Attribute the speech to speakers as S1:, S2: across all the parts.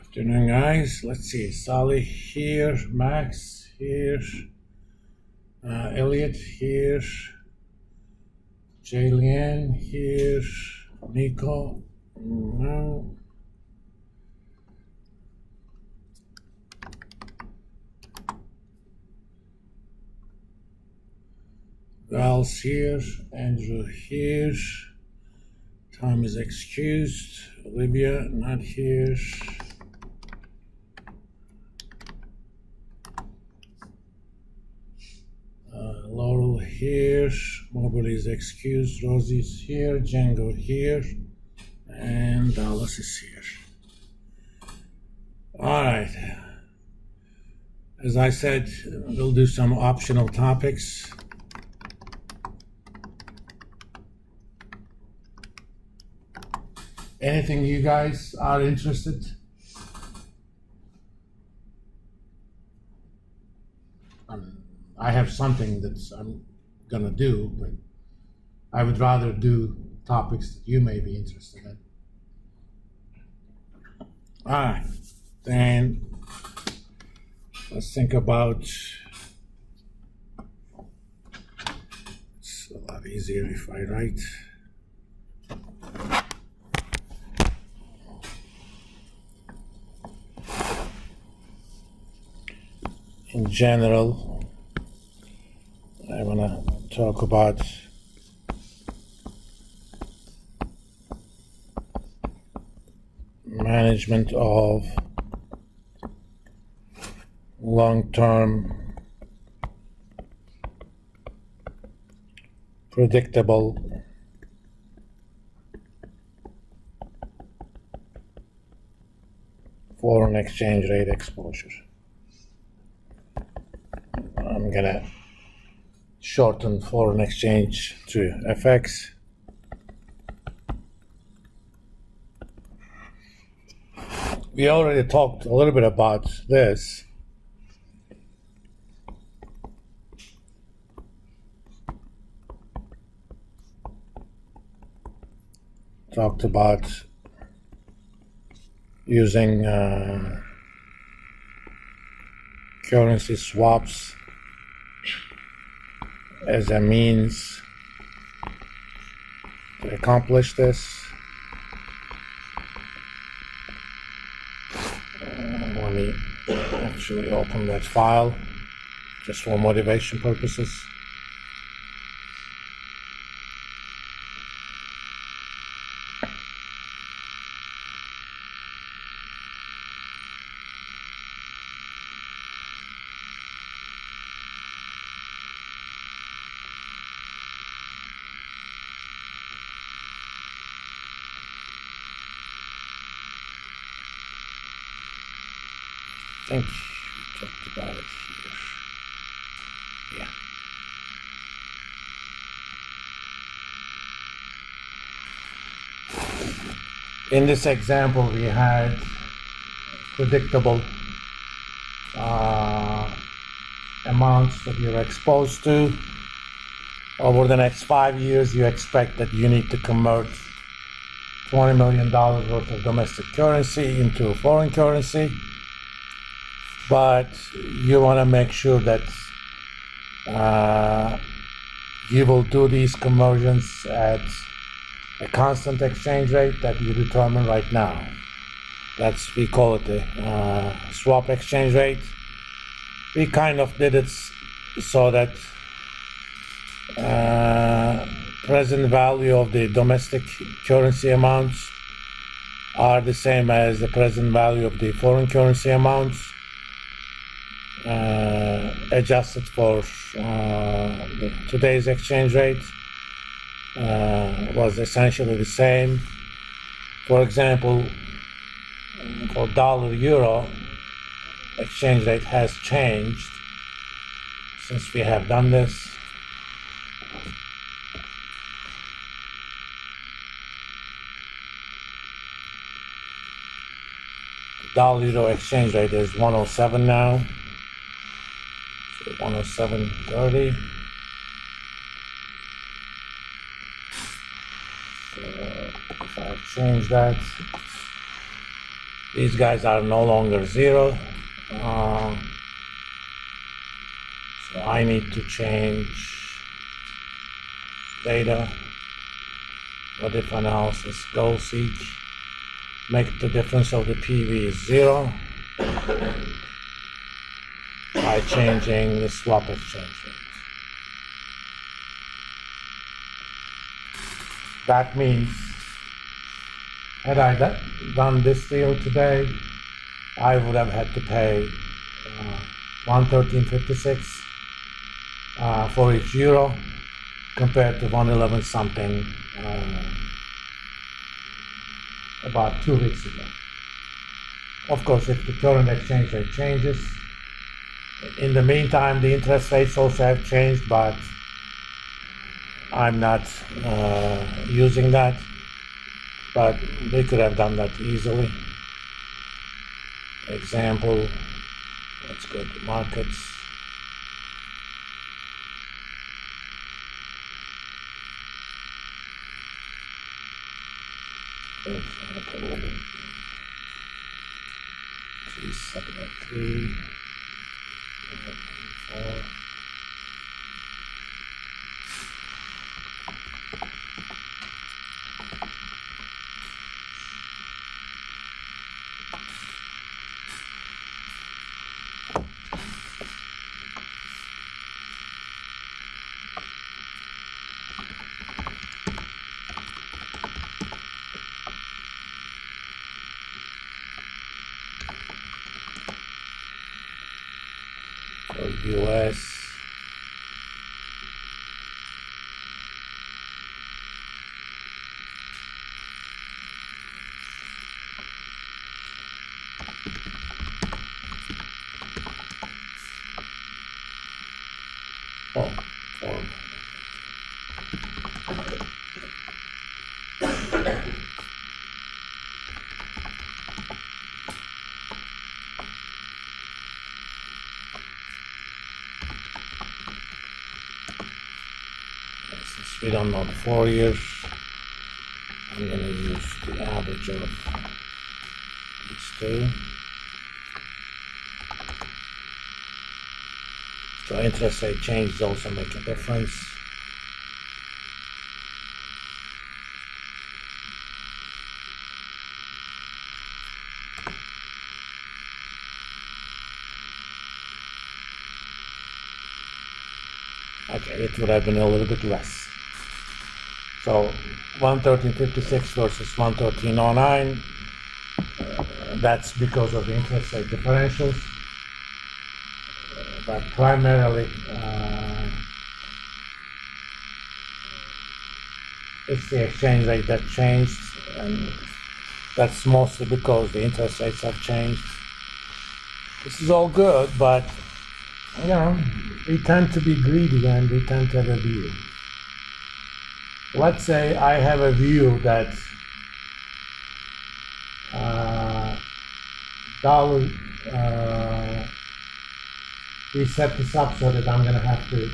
S1: Afternoon, guys. Let's see. Sally here, Max here, Elliot here, Jaylian here, Nico. No. Val's here, Andrew here. Tom is excused. Olivia not here. Laurel here, Mobley is excused, Rosie's here, Django here, and Dallas is here. All right. As I said, we'll do some optional topics. Anything you guys are interested? I have something that I'm gonna do, but I would rather do topics that you may be interested in. All right, then let's think about. It's a lot easier if I write. In general, I want to talk about management of long-term, predictable foreign exchange rate exposure. I'm gonna shorten foreign exchange to FX. We already talked a little bit about this. Talked about using currency swaps as a means to accomplish this. Let me actually open that file just for motivation purposes. I think we talked about it here. Yeah. In this example, we had predictable amounts that you're exposed to. Over the next 5 years, you expect that you need to convert $20 million worth of domestic currency into foreign currency. But you want to make sure that you will do these conversions at a constant exchange rate that you determine right now. We call it the swap exchange rate. We kind of did it so that present value of the domestic currency amounts are the same as the present value of the foreign currency amounts. Adjusted for today's exchange rate was essentially the same. For example, for dollar-euro, exchange rate has changed since we have done this. Dollar-euro exchange rate is 107 now. 107.30. So if I change that, These guys are no longer zero. So I need to change data. What if analysis goal seek? Make the difference of the PV is zero by changing the swap exchange rate. That means, had I done this deal today, I would have had to pay 113.56 for each euro, compared to 111 something about 2 weeks ago. Of course, if the current exchange rate changes, in the meantime, the interest rates also have changed, but I'm not using that. But we could have done that easily. Example, let's go to markets. Example, G703, 4. For US, oh, since we don't know the 4 years, I'm going to use the average of these two. So interest rate changes also make a difference. Okay, it would have been a little bit less. So 113.56 versus 113.09. That's because of the interest rate differentials. But primarily, it's the exchange rate that changed, and that's mostly because the interest rates have changed. This is all good, but you know, we tend to be greedy and we tend to have a view. Let's say I have a view that dollar, we set this up so that I'm going to have to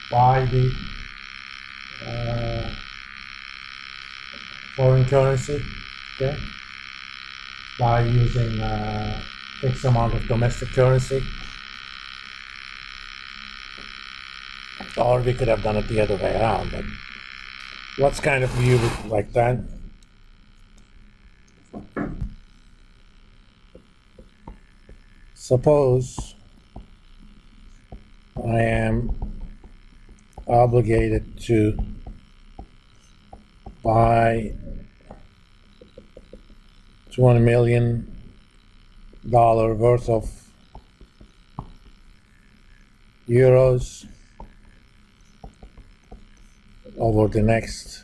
S1: buy the foreign currency, okay, by using fixed amount of domestic currency. Or we could have done it the other way around, but let's kind of view it like that. Suppose I am obligated to buy $20 million worth of euros over the next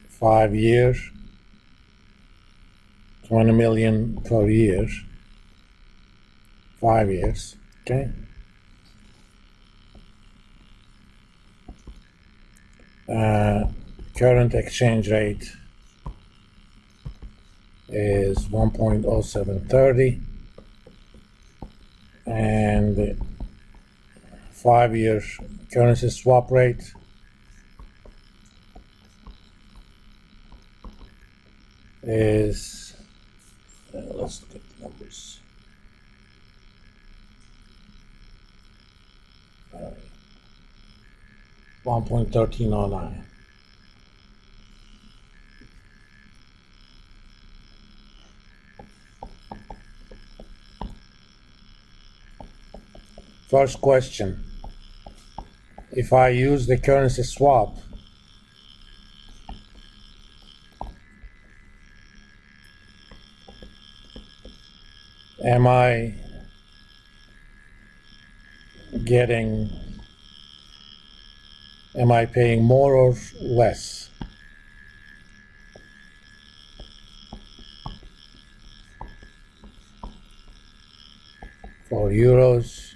S1: 5 years, 20 million per year, 5 years, okay? Current exchange rate is 1.0730, and 5 year currency swap rate is, let's look at the numbers. 1.1309. First question, if I use the currency swap, am I paying more or less? For euros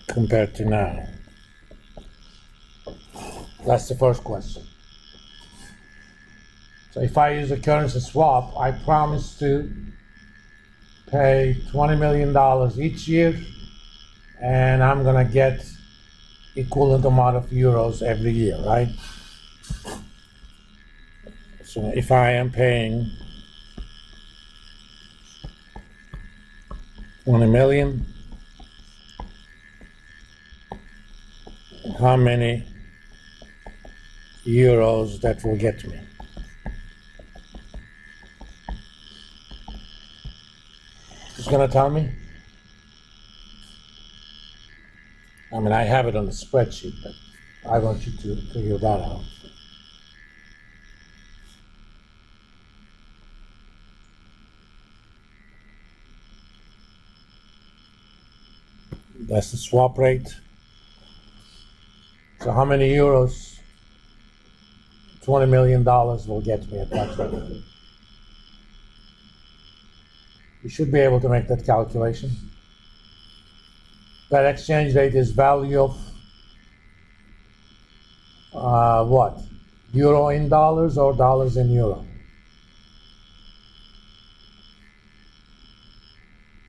S1: compared to now? That's the first question. So if I use a currency swap, I promise to pay $20 million each year, and I'm gonna get equivalent amount of euros every year, right? So if I am paying 20 million, how many euros that will get me? It's gonna tell me? I mean, I have it on the spreadsheet, but I want you to figure that out. That's the swap rate. So how many euros $20 million will get me at that rate? You should be able to make that calculation. That exchange rate is value of what? Euro in dollars or dollars in euro?